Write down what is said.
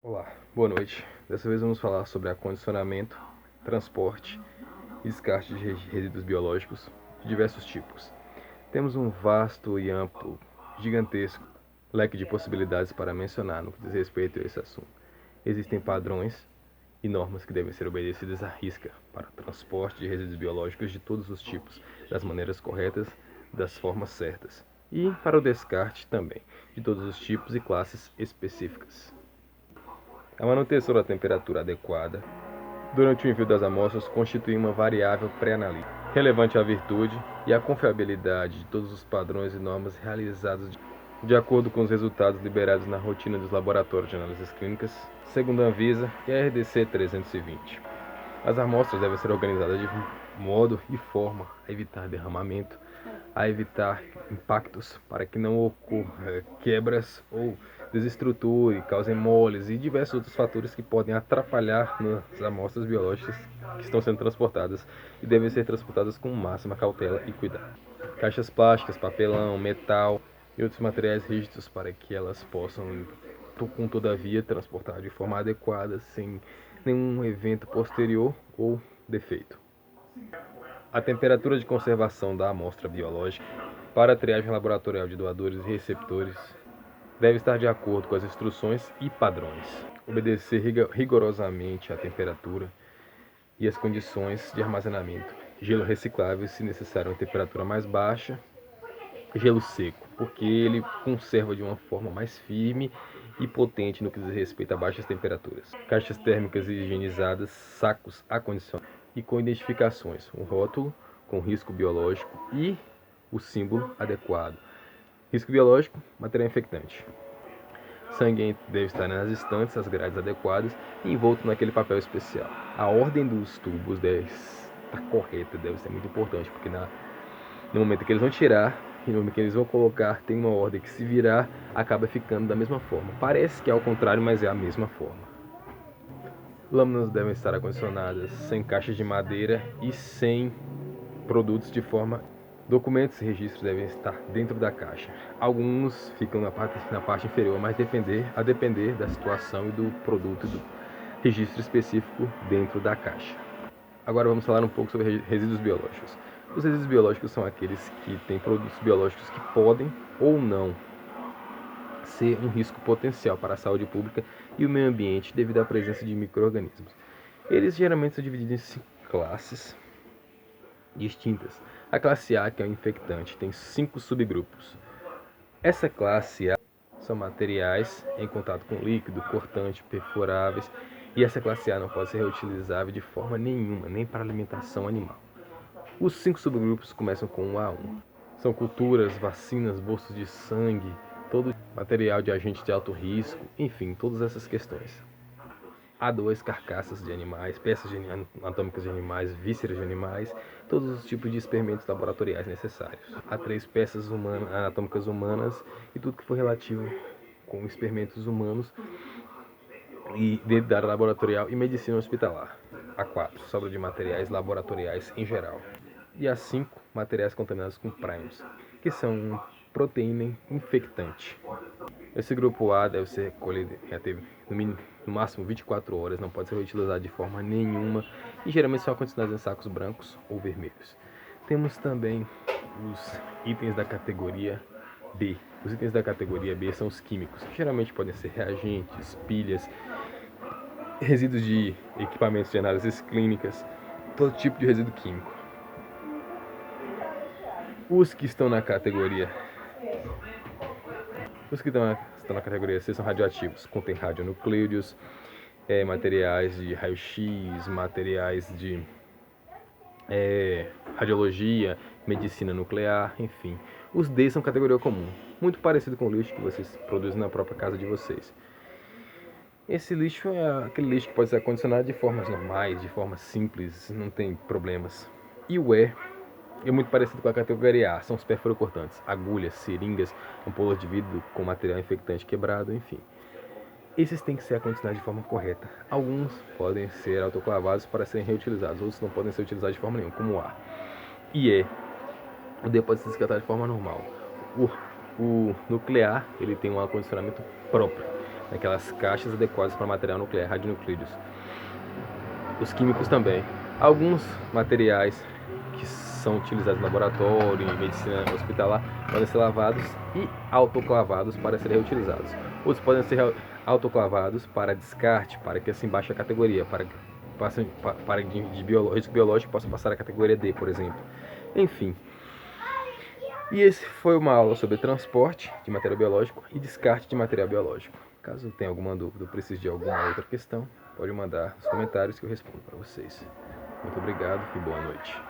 Olá, boa noite. Dessa vez vamos falar sobre acondicionamento, transporte e descarte de resíduos biológicos de diversos tipos. Temos um vasto e amplo, gigantesco leque de possibilidades para mencionar no que diz respeito a esse assunto. Existem padrões e normas que devem ser obedecidas à risca para o transporte de resíduos biológicos de todos os tipos, das maneiras corretas, das formas certas, e para o descarte também, de todos os tipos e classes específicas. A manutenção da temperatura adequada durante o envio das amostras constitui uma variável pré-analítica, relevante à virtude e à confiabilidade de todos os padrões e normas realizados de acordo com os resultados liberados na rotina dos laboratórios de análises clínicas, segundo a Anvisa e a RDC 320. As amostras devem ser organizadas de modo e forma a evitar derramamento, a evitar impactos para que não ocorra quebras ou desestruture, causem moles e diversos outros fatores que podem atrapalhar nas amostras biológicas que estão sendo transportadas e devem ser transportadas com máxima cautela e cuidado. Caixas plásticas, papelão, metal e outros materiais rígidos para que elas possam, todavia, transportar de forma adequada, sem nenhum evento posterior ou defeito. A temperatura de conservação da amostra biológica para a triagem laboratorial de doadores e receptores deve estar de acordo com as instruções e padrões. Obedecer rigorosamente a temperatura e as condições de armazenamento. Gelo reciclável, se necessário, uma temperatura mais baixa. Gelo seco, porque ele conserva de uma forma mais firme e potente no que diz respeito a baixas temperaturas. Caixas térmicas higienizadas, sacos acondicionados e com identificações, um rótulo com risco biológico e o símbolo adequado. Risco biológico, material infectante. Sangue deve estar nas estantes, as grades adequadas e envolto naquele papel especial. A ordem dos tubos deve estar correta, deve ser muito importante, porque no momento que eles vão tirar e no momento que eles vão colocar, tem uma ordem que, se virar, acaba ficando da mesma forma. Parece que é ao contrário, mas é a mesma forma. Lâminas devem estar acondicionadas sem caixas de madeira e sem produtos de forma. Documentos e registros devem estar dentro da caixa. Alguns ficam na parte inferior, mas a depender da situação e do produto e do registro específico dentro da caixa. Agora vamos falar um pouco sobre resíduos biológicos. Os resíduos biológicos são aqueles que têm produtos biológicos que podem ou não ser um risco potencial para a saúde pública e o meio ambiente devido à presença de micro-organismos. Eles geralmente são divididos em 5 classes distintas. A classe A, que é o infectante, tem 5 subgrupos. Essa classe A são materiais em contato com líquido, cortante, perfuráveis, e essa classe A não pode ser reutilizável de forma nenhuma, nem para alimentação animal. Os 5 subgrupos começam com o A1. São culturas, vacinas, bolsas de sangue, todo material de agente de alto risco, enfim, todas essas questões. A2, carcaças de animais, peças anatômicas de animais, vísceras de animais, todos os tipos de experimentos laboratoriais necessários. A3, peças anatômicas humanas e tudo que for relativo com experimentos humanos e dentro da área laboratorial e medicina hospitalar. A4, sobra de materiais laboratoriais em geral. E A5, materiais contaminados com prions, que são proteína infectante. Esse grupo A deve ser colhido no máximo 24 horas, não pode ser reutilizado de forma nenhuma e geralmente são condicionados em sacos brancos ou vermelhos. Temos também os itens da categoria B. Os itens da categoria B são os químicos, que geralmente podem ser reagentes, pilhas, resíduos de equipamentos de análises clínicas, todo tipo de resíduo químico. Os que estão na categoria C são radioativos, contém radionucleidos, materiais de raio-x, materiais de radiologia, medicina nuclear, enfim. Os D são categoria comum, muito parecido com o lixo que vocês produzem na própria casa de vocês. Esse lixo é aquele lixo que pode ser acondicionado de formas normais, de forma simples, não tem problemas. E o E é muito parecido com a categoria A, são os perfurocortantes, agulhas, seringas, ampolas de vidro com material infectante quebrado, enfim. Esses têm que ser acondicionados de forma correta. Alguns podem ser autoclavados para serem reutilizados, outros não podem ser utilizados de forma nenhuma, como o A. E E, o D pode ser descartado de forma normal. O nuclear, ele tem um acondicionamento próprio. naquelas caixas adequadas para material nuclear, radionuclídeos. Os químicos também. Alguns materiais que são utilizados no laboratório, em medicina hospitalar, podem ser lavados e autoclavados para serem reutilizados. Outros podem ser autoclavados para descarte, para que assim baixe a categoria, para que risco biológico possa passar a categoria D, por exemplo. Enfim. E esse foi uma aula sobre transporte de material biológico e descarte de material biológico. Caso tenha alguma dúvida ou precise de alguma outra questão, pode mandar nos comentários que eu respondo para vocês. Muito obrigado e boa noite.